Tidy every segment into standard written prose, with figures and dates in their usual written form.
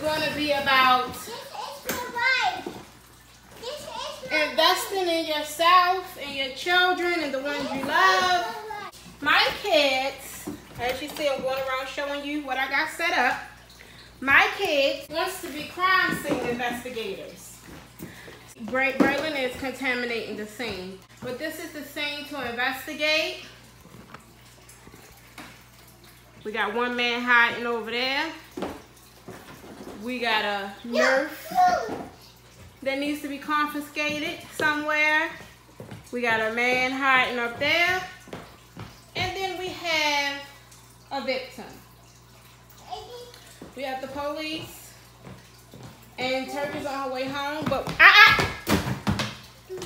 going to be about investing in yourself and your children and the ones you love. My kids, as you see, I'm going around showing you what I got set up. My kids wants to be crime scene investigators. Braylon is contaminating the scene, but this is the scene to investigate. We got one man hiding over there. We got a Nerf that needs to be confiscated somewhere. We got a man hiding up there. And then we have a victim. We have the police. And Turkey's on her way home. But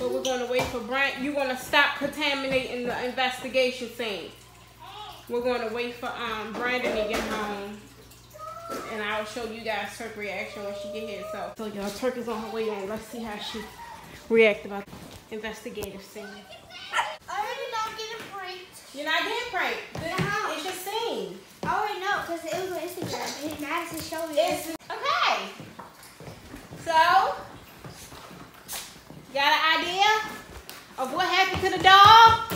we're going to wait for Brent. You're going to stop contaminating the investigation scene. We're going to wait for Brandon to get home. And I'll show you guys Turk's reaction when she get here. So y'all, Turkey's on her way in. Let's see how she react about the investigative scene. I already not getting pranked. You're not getting pranked. It's your scene. I already know because it was on Instagram. And Madison showed me. Okay. So, got an idea of what happened to the dog?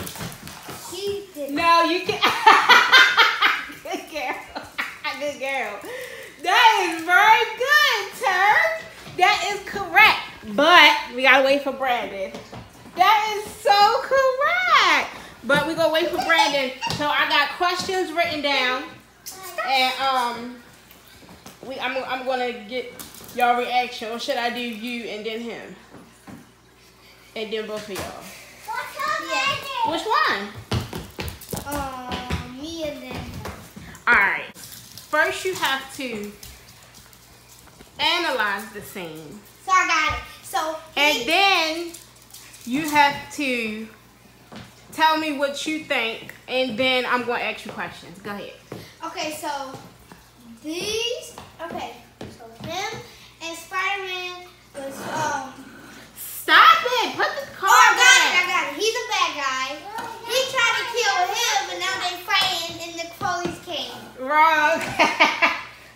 She did. No, you can't. Good girl. Good girl. That is very good, Turk. That is correct. But we gotta wait for Brandon. That is so correct. But we're gonna wait for Brandon. So I got questions written down. And I'm gonna get y'all reaction. Or should I do you and then him? And then both of y'all. Yeah. Which one? Me and then. Alright. First you have to analyze the scene. So I got it. So and then you have to tell me what you think, and then I'm going to ask you questions. Go ahead. Okay, so these. Okay, so him and Spider-Man was. Stop it! Put the car down. I got it. He's a bad guy. He tried to kill him, but now they fighting, and the police came. Wrong.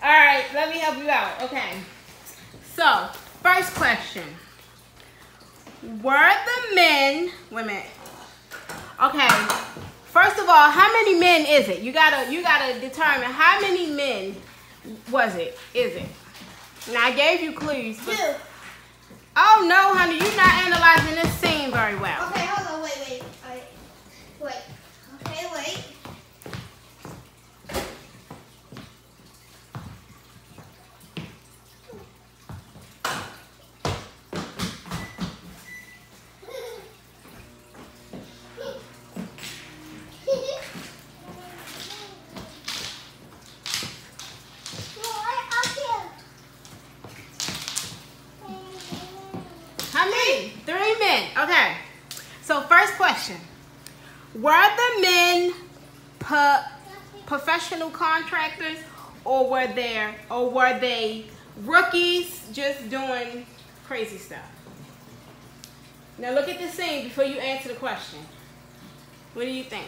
All right, let me help you out. Okay. So, first question. Were the men... Wait a minute. Okay. First of all, how many men is it? You gotta determine how many men is it? Now, I gave you clues. Two. Oh, no, honey. You're not analyzing this scene very well. Okay, hold on. Wait. Okay, wait. How many? 3 men. Okay. So first question. Were the men professional contractors, or were they rookies just doing crazy stuff? Now look at the scene before you answer the question. What do you think?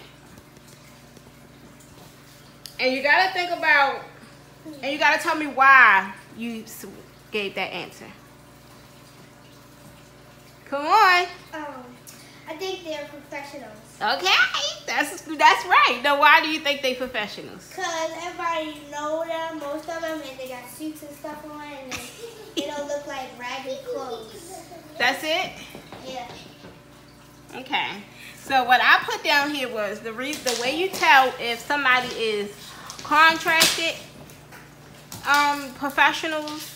And you gotta think about, and you gotta tell me why you gave that answer. Come on. I think they're professionals. Okay, that's right. Now, why do you think they professionals? Cause everybody know them, most of them, and they got suits and stuff on, and they don't look like ragged clothes. That's it? Yeah. Okay. So what I put down here was the way you tell if somebody is contracted, professionals,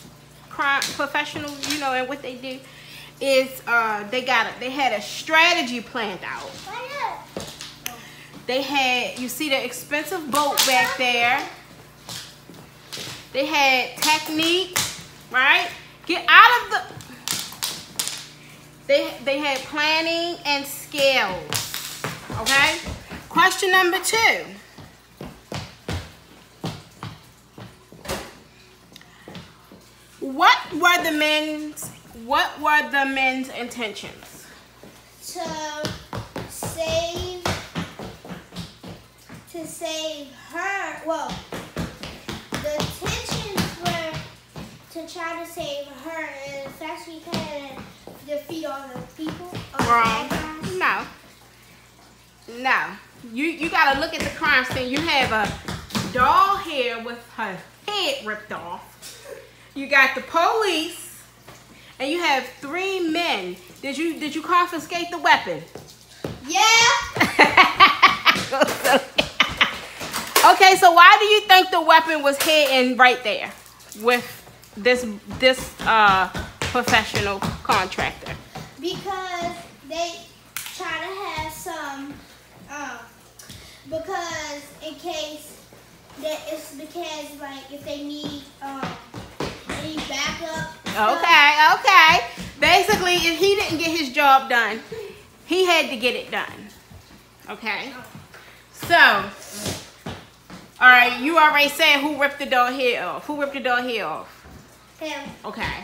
you know, and what they do is they had a strategy planned out. They had, you see the expensive boat back there. They had technique, right? Get out of the. They had planning and skills. Okay. Question number 2. What were the men's intentions? To save her. Well, the intentions were to beat all the people. Wrong. No. No. You gotta look at the crime scene. You have a doll here with her head ripped off. You got the police, and you have 3 men. Did you confiscate the weapon? Yeah. Okay, so why do you think the weapon was hidden right there with this professional contractor? Because they try to have some, because in case that it's because like if they need any backup. Okay. Basically, if he didn't get his job done, he had to get it done. Okay. So, all right, you already said who ripped the doll head off. Who ripped the doll head off? Him. Okay.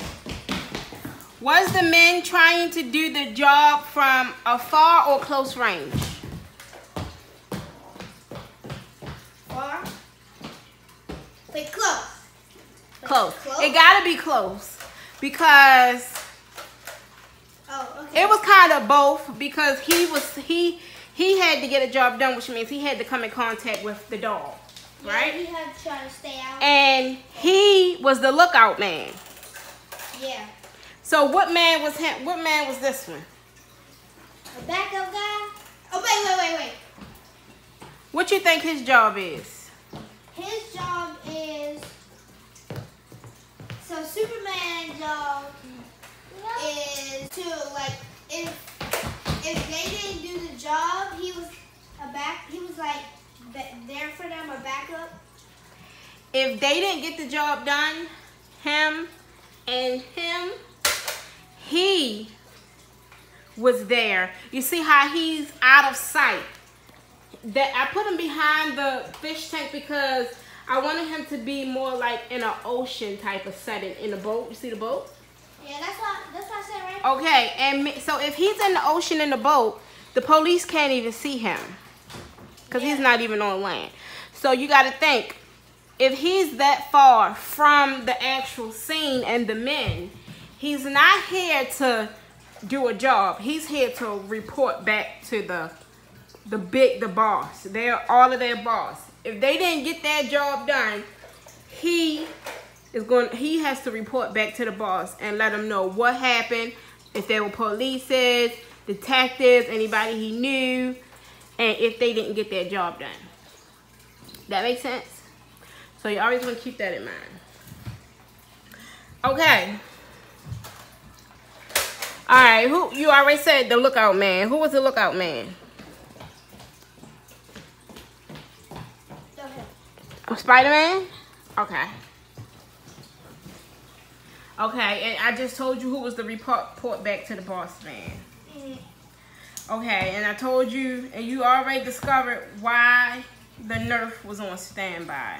Was the men trying to do the job from afar or close range? Far. Like close. Close. It gotta be close because it was kind of both because he had to get a job done, which means he had to come in contact with the doll, right? He had to try to stay out. And he was the lookout man. Yeah. So what man was him? What man was this one? A backup guy? Oh, wait. What you think his job is? His job is... So Superman's job is to, like, if they didn't do the job, he was like there for them, a backup. If they didn't get the job done, he was there. You see how he's out of sight? That I put him behind the fish tank because I wanted him to be more like in an ocean type of setting in a boat. You see the boat? Yeah, that's what I said, right? Okay, and so if he's in the ocean in the boat, the police can't even see him because he's not even on land. So you got to think, if he's that far from the actual scene and the men, he's not here to do a job. He's here to report back to the boss. They're all of their boss. If they didn't get their job done, he has to report back to the boss and let them know what happened, if there were police, detectives, anybody he knew, and if they didn't get their job done. That makes sense? So you always want to keep that in mind. Okay. All right, who you already said the lookout man. Who was the lookout man? Spider-Man? Okay. Okay, and I just told you who was the report back to the boss man. Okay, and I told you, and you already discovered why the Nerf was on standby.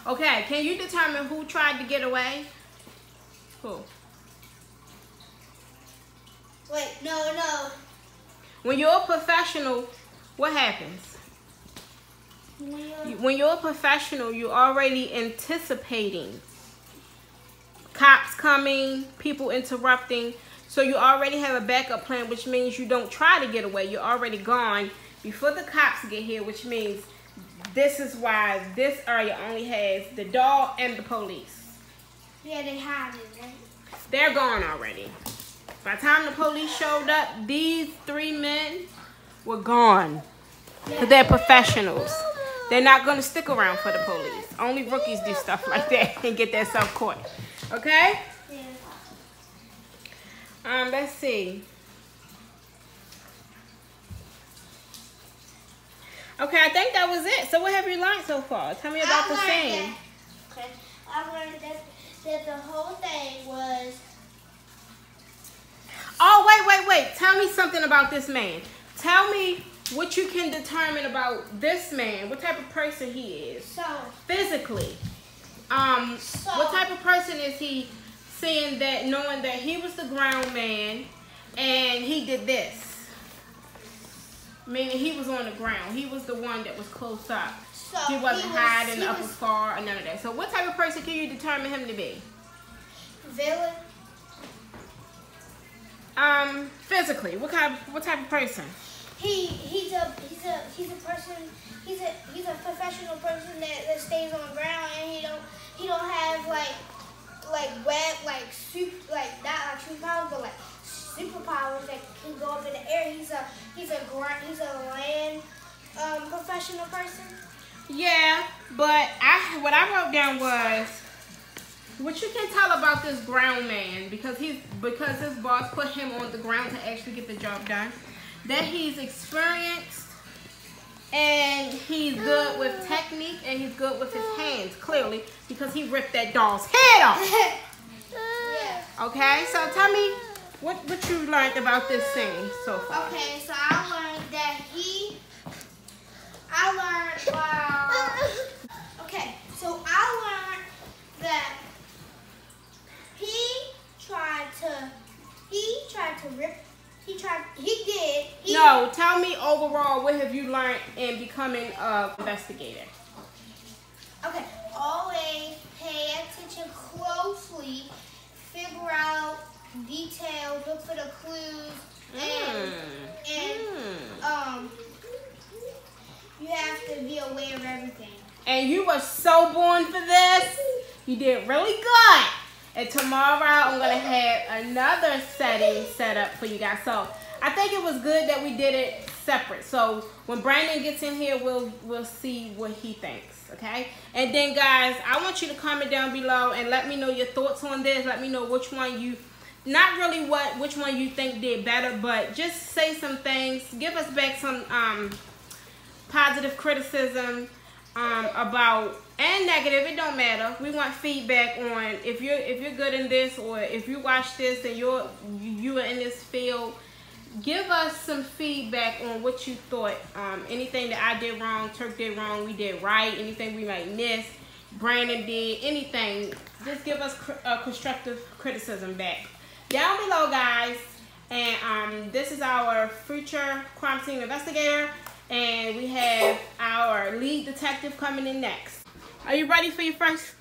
Okay, can you determine who tried to get away? Who? Wait, no. When you're a professional, what happens? When you're a professional, you're already anticipating cops coming, people interrupting. So you already have a backup plan, which means you don't try to get away. You're already gone before the cops get here, which means this is why this area only has the doll and the police. Yeah, they hide it, right? They're gone already. By the time the police showed up, these 3 men were gone. Because they're professionals. They're not going to stick around for the police. Only rookies do stuff like that and get themselves caught. Okay? Yeah. Let's see. Okay, I think that was it. So what have you learned so far? Tell me about the scene. Okay. I learned that the whole thing was... Oh, wait. Tell me something about this man. Tell me what you can determine about this man, what type of person he is. So physically, what type of person is he? Seeing that, knowing that he was the ground man, and he did this, meaning he was on the ground. He was the one that was close up. So he wasn't hiding in the upper floor or none of that. So what type of person can you determine him to be? Villain. Physically, what type of person? He's a professional person that stays on the ground, and he don't have like superpowers, but like superpowers that can go up in the air. He's a land professional person. Yeah, but what I wrote down was what you can tell about this ground man, because his boss put him on the ground to actually get the job done, that he's experienced and he's good with technique and he's good with his hands, clearly, because he ripped that doll's head off. Yeah. Okay, so tell me what you learned about this scene so far. Okay, so I learned that okay, so I learned that he No, tell me overall, what have you learned in becoming an investigator? Okay, always pay attention closely, figure out details, look for the clues, and you have to be aware of everything. And you were so born for this. You did really good. And tomorrow I'm going to have another setting set up for you guys. So I think it was good that we did it separate. So when Brandon gets in here, we'll see what he thinks, okay? And then, guys, I want you to comment down below and let me know your thoughts on this. Let me know which one you, not really which one you think did better, but just say some things. Give us back some positive criticism about, and negative, it don't matter. We want feedback on if you're good in this, or if you watch this and you are in this field. Give us some feedback on what you thought. Anything that I did wrong, Turk did wrong, we did right, anything we might miss, Brandon did, anything. Just give us constructive criticism back down below, guys. And this is our future crime scene investigator, and we have our lead detective coming in next. Are you ready for your first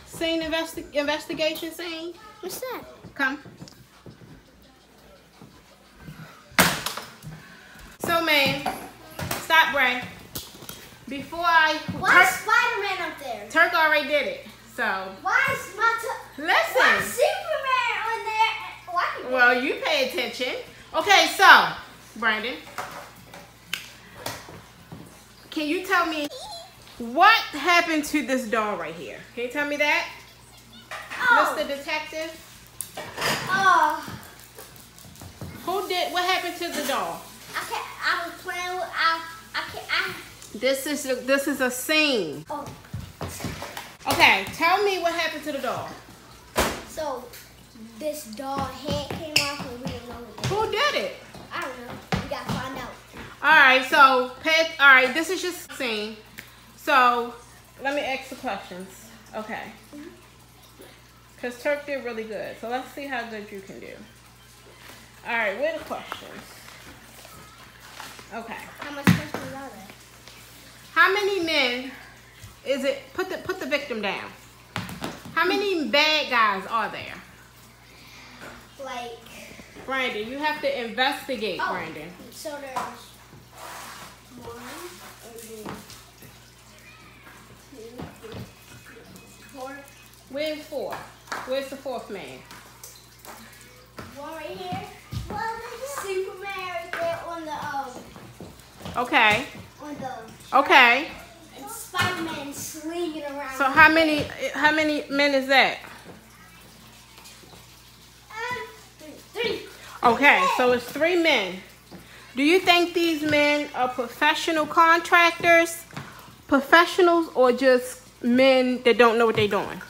scene investigation scene? What's that? Come. So, man, stop, Bray. Before Why is Spider-Man up there? Turk already did it, so. Why is Listen. Why is Superman on there? Why? Well, you pay attention. Okay, so, Brandon, can you tell me what happened to this doll right here? Can you tell me that? Oh. Mr. Detective? Oh. What happened to the doll? I was playing with, This is a scene. Oh. Okay, tell me what happened to the doll. So, this doll head came off and we didn't know it. Who did it? I don't know. We gotta find out. Alright, so, alright, this is just a scene. So, let me ask the questions. Okay. Because Turk did really good. So, let's see how good you can do. Alright, where are the questions? Okay. How much questions are there? How many men is it? Put the victim down. How many bad guys are there? Like. Brandon, you have to investigate, Brandon. So there's 1, and then 2, 3, 4. Where's 4? Where's the 4th man? One right here. Superman right there on the Okay. On the. Okay. And Spider-Man slinging around. So how many men is that? 3. Okay, so it's 3 men. Do you think these men are professional contractors, professionals, or just men that don't know what they're doing?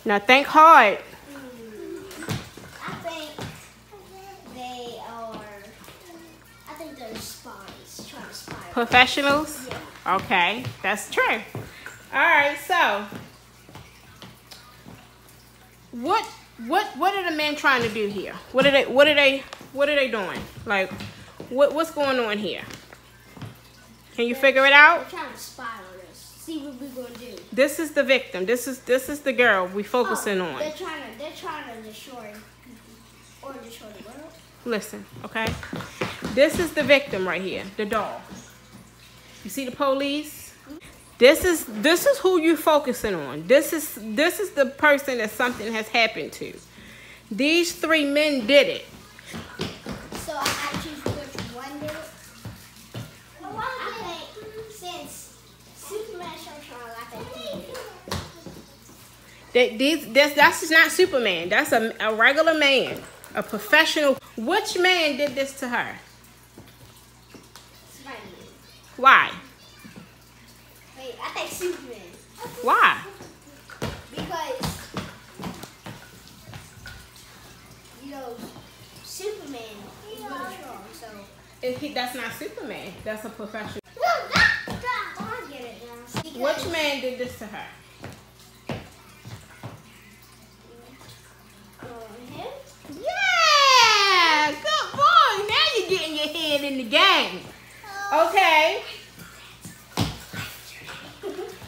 Now think hard. I think they're spies trying to spy. Professionals? Yeah. Okay, that's true. All right, so what are the men trying to do here? What are they doing? Like, what's going on here? Can you figure it out? They're trying to spy on us. See what we're gonna do. This is the victim. This is the girl we focusing on. They're trying to destroy Or destroy the world? Listen, okay? This is the victim right here, the doll. You see the police? This is who you focusing on. This is the person that something has happened to. These 3 men did it. So I choose which one did it? I think since Superman showed Sean, I think he did it. That's not Superman. That's a regular man, a professional. Which man did this to her? Spider-Man. Why? Wait, I think Superman. Why? Because, you know, Superman is really strong, so. That's not Superman. That's a professional. I get it now. Because Which man did this to her? him? Yeah! Good boy! Now you're getting your head in the game. Okay.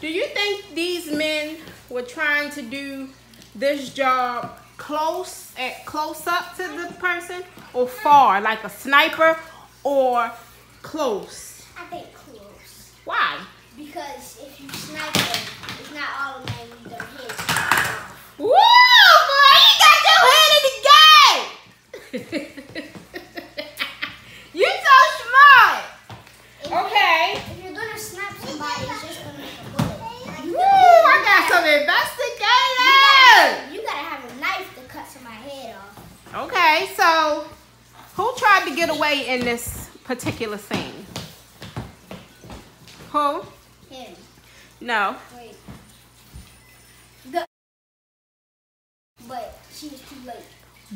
Do you think these men were trying to do this job close up to the person, or far, like a sniper, or close? I think close. Why? Because if you snipe them, it's not automatically their heads. Woo, boy! You got your head in the game! You so smart! Okay. If you're gonna snipe somebody, it's just gonna make a bullet. Woo! I got some investigators! You gotta have a knife to cut somebody's head off. Okay, so who tried to get away in this particular scene? Who? Him. No. Wait. But she was too late.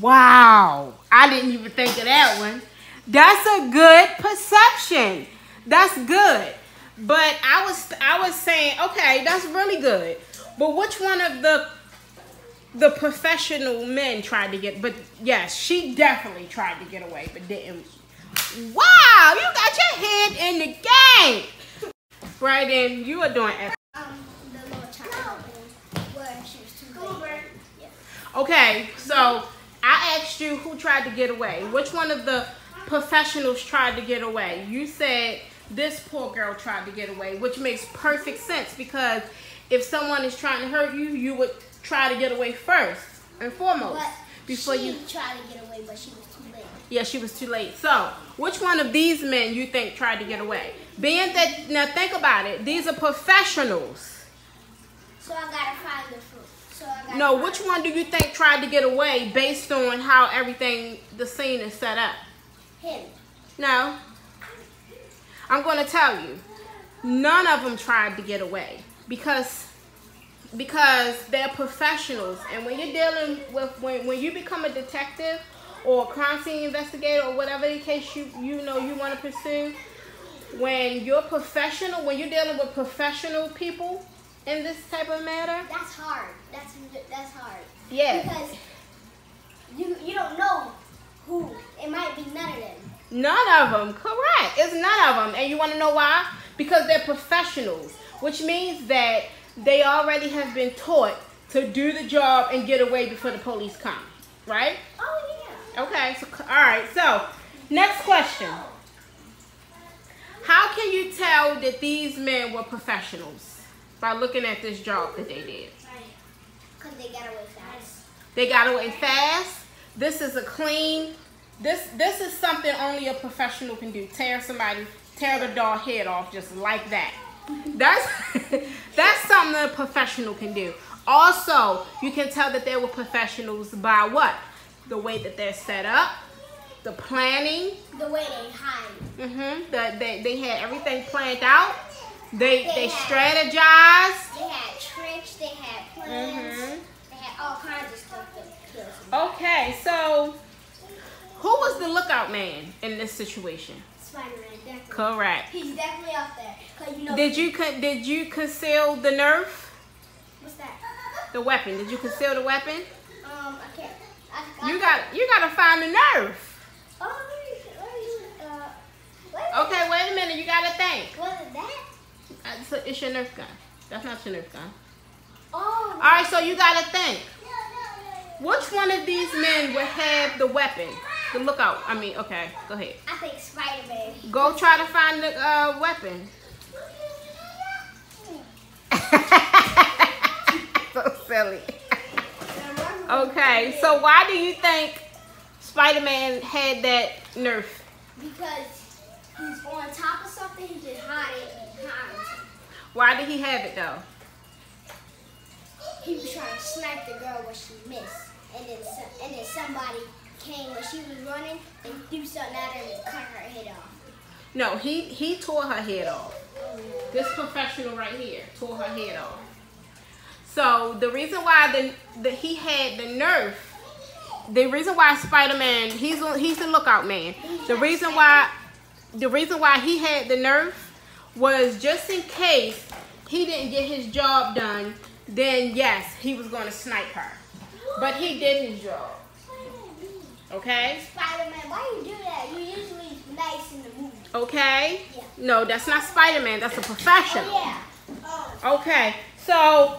Wow. I didn't even think of that one. That's a good perception. That's good. But I was saying, okay, that's really good. But which one of the professional men tried to get, but yes, she definitely tried to get away, but didn't. Wow, you got your head in the game. Brayden, you are doing excellent. The little child where she was too late. Yeah. Okay, so I asked you who tried to get away. Which one of the professionals tried to get away? You said this poor girl tried to get away, which makes perfect sense, because if someone is trying to hurt you, you would try to get away first and foremost. But before she you tried to get away, but she was too late. Yeah, she was too late. So, which one of these men you think tried to get away? Being that, now think about it, these are professionals. So I gotta find the fruit. No, which one do you think tried to get away based on how everything, the scene is set up? Him. No. I'm going to tell you. None of them tried to get away because they're professionals. And when you're dealing with, when you become a detective or a crime scene investigator or whatever the case you know you want to pursue, when you're professional, when you're dealing with professional people in this type of matter. That's hard. That's hard. Yeah. Because you don't know who. It might be none of them. None of them, correct. It's none of them. And you want to know why? Because they're professionals, which means that they already have been taught to do the job and get away before the police come, right? Oh, yeah. Okay, so, all right, so next question. How can you tell that these men were professionals? By looking at this job that they did. Because they got away fast. They got away fast. This is a clean, this is something only a professional can do. Tear the doll head off just like that. That's something a professional can do. Also, you can tell that they were professionals by what? The way that they're set up, the planning. The way they hide. They had everything planned out. They strategized. They had tricks. They had plans. They had all kinds of stuff to kill somebody. Okay, so who was the lookout man in this situation? Spider-Man, definitely. Correct. He's definitely up there. 'Cause you know. Did you conceal the Nerf? What's that? The weapon. Did you conceal the weapon? I can't. You gotta find the Nerf. Okay, wait a minute. You gotta think. What is that? It's your Nerf gun. That's not your Nerf gun. Oh. All right, so you gotta think. Which one of these men would have the weapon? The lookout. I mean, okay, go ahead. I think Spider-Man. Go try to find the weapon. So silly. Okay, so why do you think Spider-Man had that Nerf? Because he's on top of something, he just hide it behind it. Why did he have it though? He was trying to snipe the girl when she missed, and then somebody came when she was running and threw something at her and cut her head off. No, he tore her head off. This professional right here tore her head off. So the reason why he had the Nerf, the reason why Spider-Man, he's the lookout man. The reason why he had the Nerf was just in case he didn't get his job done. Then yes, he was going to snipe her. But he did his job. Okay? Spider-Man, why you do that? You're usually nice in the movie. Okay? Yeah. No, that's not Spider-Man. That's a professional. Oh, yeah. Okay. So,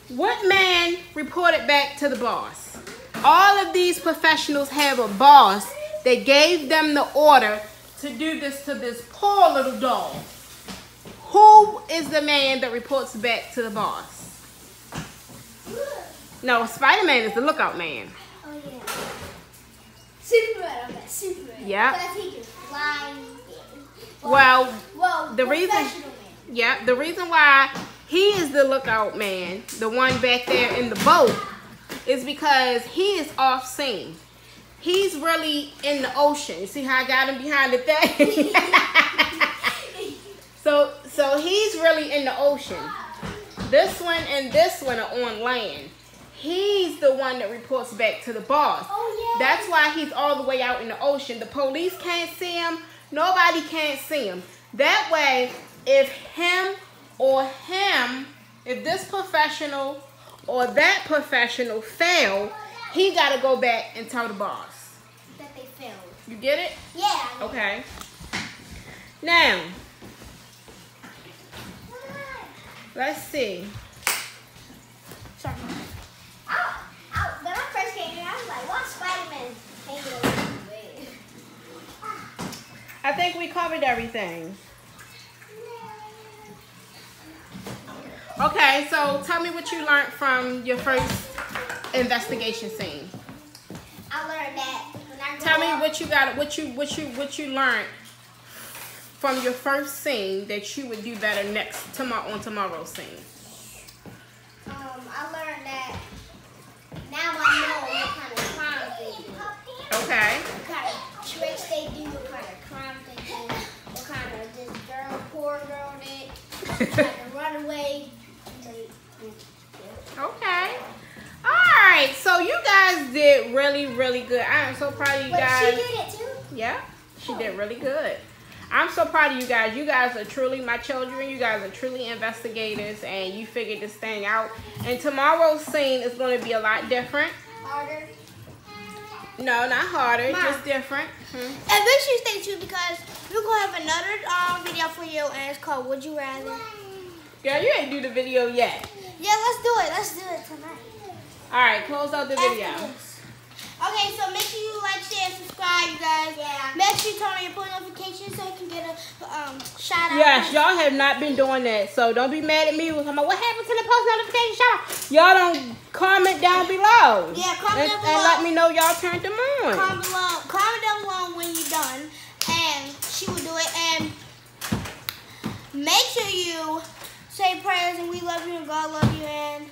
what man reported back to the boss? All of these professionals have a boss that gave them the order to do this to this poor little doll. Who is the man that reports back to the boss? No, Spider-Man is the lookout man. Oh, yeah. Superman, I bet. Superman. Yeah. Because he can fly. Well, the reason why he is the lookout man, the one back there in the boat, is because he is off scene. He's really in the ocean. You see how I got him behind the thing? So he's really in the ocean. This one and this one are on land. He's the one that reports back to the boss. Oh, yeah. That's why he's all the way out in the ocean. The police can't see him. Nobody can't see him. That way, if this professional or that professional fail, he got to go back and tell the boss That they failed. You get it? Yeah. Okay. Now, let's see. Sorry. When I first came here, I was like, what's Spider-Man hanging over the bed? I think we covered everything. Okay, so tell me what you learned from your first investigation scene. I learned that when I Tell me what you learned from your first scene that you would do better on tomorrow's scene. I learned that now I know what kind of crimes they do. Okay. What kind of tricks they do, what kind of crimes they do, what kind of this poor girl did, what kind of runaway. Okay. All right. So you guys did really, really good. I am so proud of you guys. But she did it too? Yeah, she did really good. I'm so proud of you guys. You guys are truly my children. You guys are truly investigators, and you figured this thing out. And tomorrow's scene is going to be a lot different. Harder? No, not harder. Mom. Just different. And make sure you stay tuned because we're going to have another video for you, and it's called Would You Rather? Girl, you ain't do the video yet. Yeah, let's do it. Let's do it tonight. All right, close out the video. Okay, so make sure you like, share, and subscribe, you guys. Yeah. Make sure you turn on your post notifications so you can get a shout out. Yes, y'all have not been doing that, so don't be mad at me. What happened to the post notification shout out? Y'all don't comment down below. Yeah, comment down below. And let me know y'all turned them on. Comment down below when you're done, and she will do it. And make sure you say prayers, and we love you, and God love you, and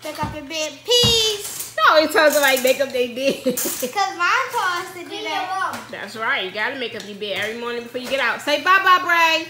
pick up your bed. Peace. No, he tells somebody make up their bed. Because mine taught us to do that. That's right. You got to make up your bed every morning before you get out. Say bye-bye, Bray.